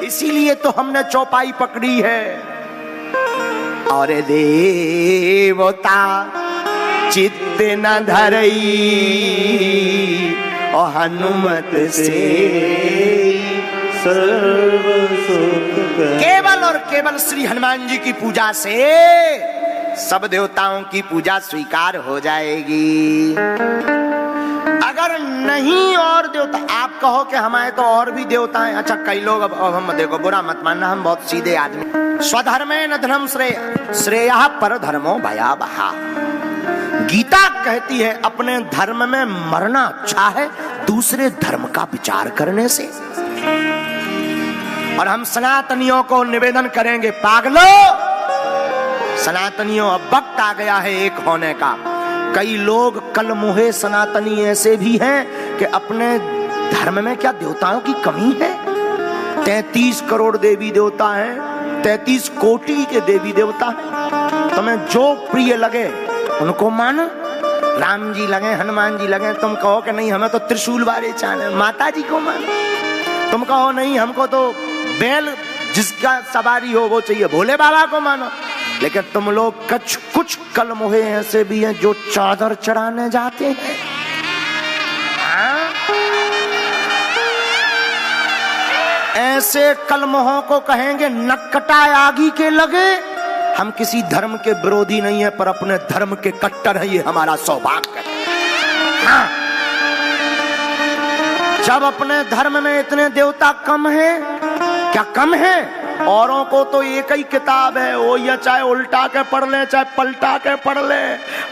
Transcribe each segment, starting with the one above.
इसीलिए तो हमने चौपाई पकड़ी है। और देवता चित्त न धरई और हनुमत से सर्व सुख। केवल और केवल श्री हनुमान जी की पूजा से सब देवताओं की पूजा स्वीकार हो जाएगी। अगर नहीं और देवता, आप कहो कि हमारे तो और भी देवता हैं। अच्छा, कई लोग, अब हम देखो, बुरा मत मानना, हम बहुत सीधे आदमी। स्वधर्मे न धर्म श्रेय, श्रेयः पर धर्मो भयावहा। गीता कहती है अपने धर्म में मरना अच्छा है दूसरे धर्म का विचार करने से। और हम सनातनियों को निवेदन करेंगे, पागलों, सनातनियों अब वक्त आ गया है एक होने का। कई लोग कल मुहे सनातनी ऐसे भी हैं कि अपने धर्म में क्या देवताओं की कमी है? 33 करोड़ देवी देवता हैं, 33 कोटि के देवी देवता हैं। तुम्हें जो प्रिय लगे उनको मानो। राम जी लगे, हनुमान जी लगे, तुम कहो कि नहीं हमें तो त्रिशूल वाले चाहे, माता जी को मानो। तुम कहो नहीं हमको तो बैल जिसका सवारी हो वो चाहिए, भोले बाबा को मानो। लेकिन तुम लोग कुछ कल मुहे ऐसे भी हैं जो चादर चढ़ाने जाते हैं। ऐसे कलमोहों को कहेंगे नक्कटा आगी के लगे। हम किसी धर्म के विरोधी नहीं है, पर अपने धर्म के कट्टर हैं, ये हमारा सौभाग्य है। हाँ। जब अपने धर्म में इतने देवता कम हैं, क्या कम है? औरों को तो एक ही किताब है, वो या चाहे उल्टा के पढ़ ले चाहे पलटा के पढ़ ले।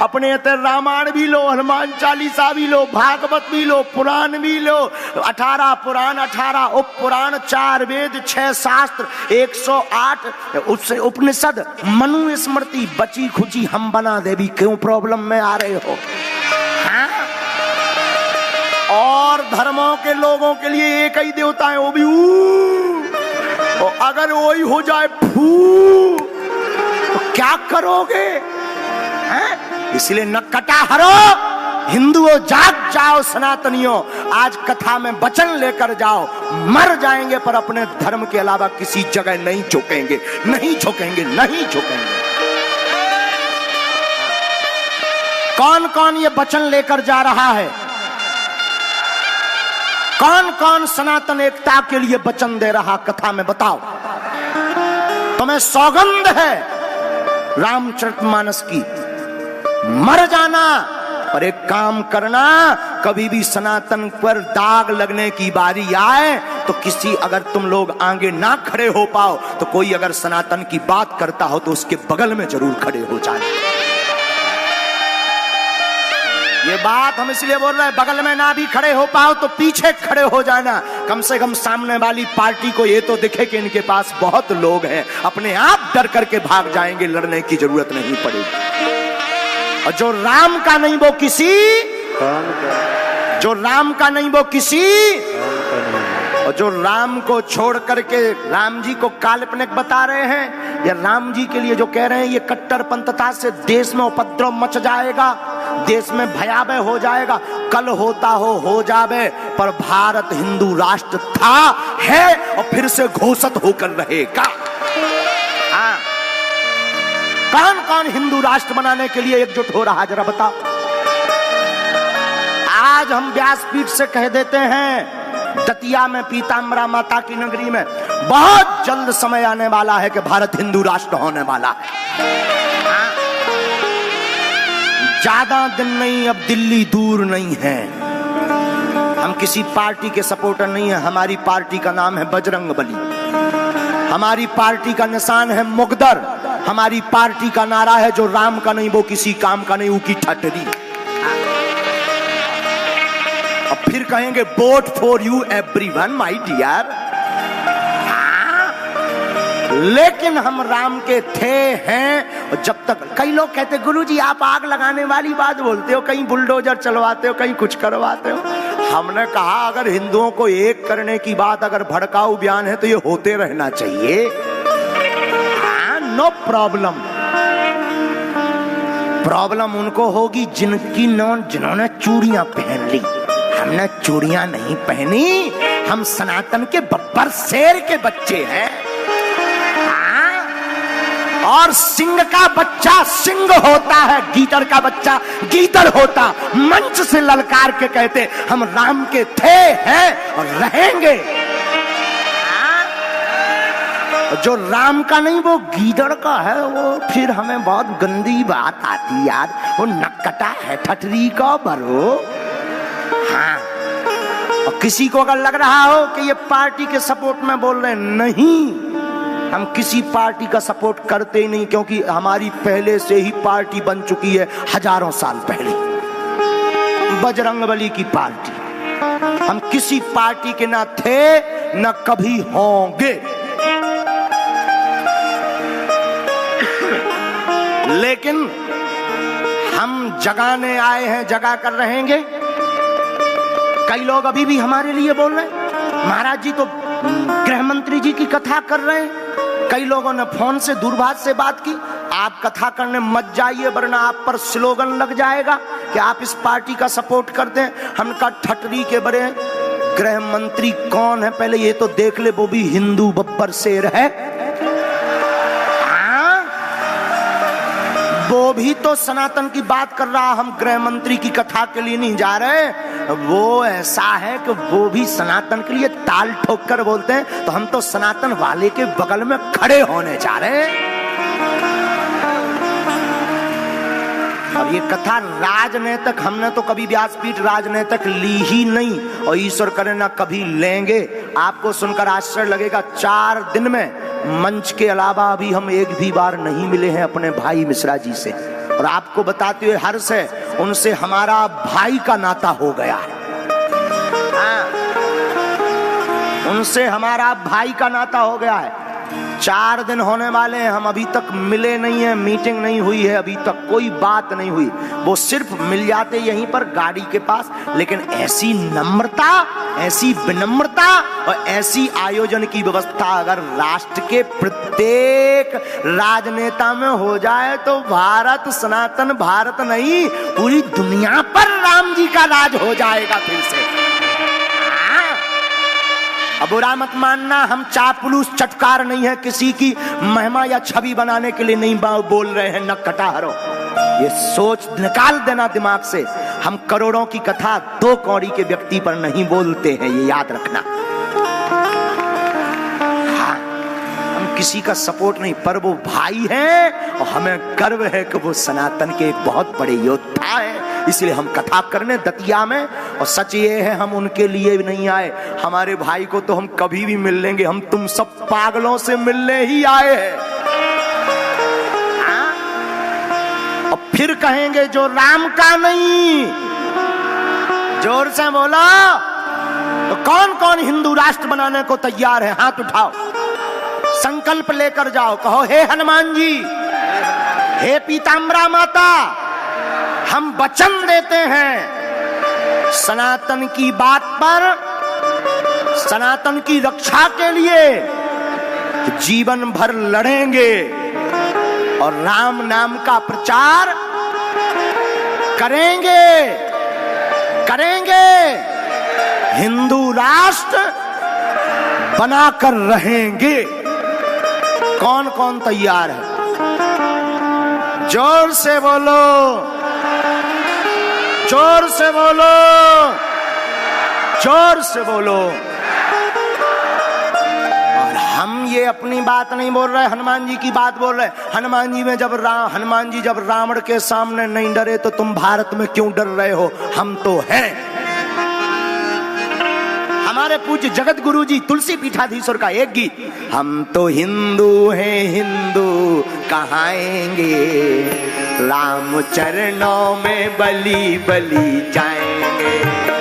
अपने रामायण भी लो, हनुमान चालीसा भी लो, भागवत भी लो, पुराण भी लो। 18 पुराण, 18 उप पुराण, 4 वेद, 6 शास्त्र, 108 उपनिषद, मनु स्मृति, बची खुची हम बना देवी। क्यों प्रॉब्लम में आ रहे हो? हाँ? और धर्मों के लोगों के लिए एक ही देवता है, वो भी और अगर वही हो जाए फू तो क्या करोगे? हैं? इसलिए नक्कटा हरो, हिंदुओं जाग जाओ, सनातनियों आज कथा में वचन लेकर जाओ। मर जाएंगे पर अपने धर्म के अलावा किसी जगह नहीं झुकेंगे, नहीं झुकेंगे, नहीं झुकेंगे। कौन कौन ये वचन लेकर जा रहा है? कौन कौन सनातन एकता के लिए वचन दे रहा? कथा में बताओ। तुम्हें सौगंध है रामचरितमानस की, मर जाना और एक काम करना, कभी भी सनातन पर दाग लगने की बारी आए तो किसी, अगर तुम लोग आगे ना खड़े हो पाओ तो कोई अगर सनातन की बात करता हो तो उसके बगल में जरूर खड़े हो जाए। ये बात हम इसलिए बोल रहे हैं, बगल में ना भी खड़े हो पाओ तो पीछे खड़े हो जाना। कम से कम सामने वाली पार्टी को ये तो दिखे कि इनके पास बहुत लोग हैं, अपने आप डर करके भाग जाएंगे, लड़ने की जरूरत नहीं पड़ेगी। और जो राम का नहीं वो किसी, जो राम का नहीं वो किसी, और जो राम को छोड़ करके राम जी को काल्पनिक बता रहे हैं, या राम जी के लिए जो कह रहे हैं ये कट्टरपंथता से देश में उपद्रव मच जाएगा, देश में भयावह हो जाएगा। कल होता हो जावे, पर भारत हिंदू राष्ट्र था, है और फिर से घोषित होकर रहेगा। हाँ। कौन कौन हिंदू राष्ट्र बनाने के लिए एकजुट हो रहा, जरा बताओ। आज हम व्यासपीठ से कह देते हैं, दतिया में पीताम्बरा माता की नगरी में बहुत जल्द समय आने वाला है कि भारत हिंदू राष्ट्र होने वाला है। ज्यादा दिन नहीं, अब दिल्ली दूर नहीं है। हम किसी पार्टी के सपोर्टर नहीं है। हमारी पार्टी का नाम है बजरंगबली, हमारी पार्टी का निशान है मुगदर, हमारी पार्टी का नारा है जो राम का नहीं वो किसी काम का नहीं, वो की ठटरी। अब फिर कहेंगे vote for you everyone my dear. लेकिन हम राम के थे, हैं। और जब तक, कई लोग कहते गुरुजी आप आग लगाने वाली बात बोलते हो, कहीं बुलडोजर चलवाते हो, कहीं कुछ करवाते हो। हमने कहा अगर हिंदुओं को एक करने की बात अगर भड़काऊ बयान है तो ये होते रहना चाहिए। No problem. प्रॉब्लम उनको होगी जिन्होंने चूड़ियां पहन ली। हमने चूड़ियां नहीं पहनी, हम सनातन के बब्बर शेर के बच्चे हैं। और सिंह का बच्चा सिंह होता है, गीदड़ का बच्चा गीदड़ होता। मंच से ललकार के कहते हम राम के थे, हैं और रहेंगे। जो राम का नहीं वो गीदड़ का है, वो फिर हमें बहुत गंदी बात आती यार। वो नक्कटा है ठठरी का बरो। हाँ, और किसी को अगर लग रहा हो कि ये पार्टी के सपोर्ट में बोल रहे हैं, नहीं, हम किसी पार्टी का सपोर्ट करते ही नहीं, क्योंकि हमारी पहले से ही पार्टी बन चुकी है हजारों साल पहले, बजरंगबली की पार्टी। हम किसी पार्टी के ना थे ना कभी होंगे। लेकिन हम जगाने आए हैं, जगा कर रहेंगे। कई लोग अभी भी हमारे लिए बोल रहे हैं, महाराज जी तो गृह मंत्री जी की कथा कर रहे हैं। कई लोगों ने फोन से दूरभाष से बात की, आप कथा करने मत जाइए वरना आप पर स्लोगन लग जाएगा कि आप इस पार्टी का सपोर्ट करते हैं। हम कहा ठटरी के बड़े गृह मंत्री कौन है पहले ये तो देख ले, वो भी हिंदू बब्बर शेर है। वो भी तो सनातन की बात कर रहा, हम गृह मंत्री की कथा के लिए नहीं जा रहे। वो ऐसा है कि वो भी सनातन के लिए ताल ठोक कर बोलते हैं, तो हम तो सनातन वाले के बगल में खड़े होने जा रहे हैं। और ये कथा राजनीतिक, हमने तो कभी व्यासपीठ राजनीतिक ली ही नहीं, और ईश्वर करे ना कभी लेंगे। आपको सुनकर आश्चर्य लगेगा, 4 दिन में मंच के अलावा अभी हम एक भी बार नहीं मिले हैं अपने भाई मिश्रा जी से। और आपको बताते हुए हर्ष है, उनसे हमारा भाई का नाता हो गया है। हाँ, उनसे हमारा भाई का नाता हो गया है। 4 दिन होने वाले हैं, हम अभी तक मिले नहीं है, मीटिंग नहीं हुई है, अभी तक कोई बात नहीं हुई। वो सिर्फ मिल जाते यहीं पर गाड़ी के पास, लेकिन ऐसी नम्रता, ऐसी विनम्रता और ऐसी आयोजन की व्यवस्था अगर राष्ट्र के प्रत्येक राजनेता में हो जाए तो भारत, सनातन भारत नहीं पूरी दुनिया पर राम जी का राज हो जाएगा फिर से। अब बुरा मत मानना, हम चापलूस चटकार नहीं है, किसी की महिमा या छवि बनाने के लिए नहीं बोल रहे हैं, न कटाहरो। ये सोच निकाल देना दिमाग से, हम करोड़ों की कथा 2 कौड़ी के व्यक्ति पर नहीं बोलते हैं, ये याद रखना। हाँ, हम किसी का सपोर्ट नहीं, पर वो भाई हैं और हमें गर्व है कि वो सनातन के एक बहुत बड़े योद्धा है। इसलिए हम कथा करने दतिया में, और सच ये है हम उनके लिए भी नहीं आए, हमारे भाई को तो हम कभी भी मिल लेंगे, हम तुम सब पागलों से मिलने ही आए हैं। और फिर कहेंगे जो राम का नहीं, जोर से बोलो, तो कौन कौन हिंदू राष्ट्र बनाने को तैयार है? हाथ उठाओ, संकल्प लेकर जाओ, कहो हे हनुमान जी, हे पीताम्बरा माता, हम वचन देते हैं सनातन की बात पर, सनातन की रक्षा के लिए जीवन भर लड़ेंगे और राम नाम का प्रचार करेंगे करेंगे, हिंदू राष्ट्र बनाकर रहेंगे। कौन कौन तैयार है? जोर से बोलो, जोर से बोलो, जोर से बोलो। और हम ये अपनी बात नहीं बोल रहे, हनुमान जी की बात बोल रहे। हनुमान जी जब रावण के सामने नहीं डरे तो तुम भारत में क्यों डर रहे हो? हम तो हैं। हमारे पूज्य जगत गुरु जी तुलसी पीठाधीश्वर का एक गीत, हम तो हिंदू हैं, हिंदू कहाएंगे, राम चरणों में बलि बलि जाएंगे।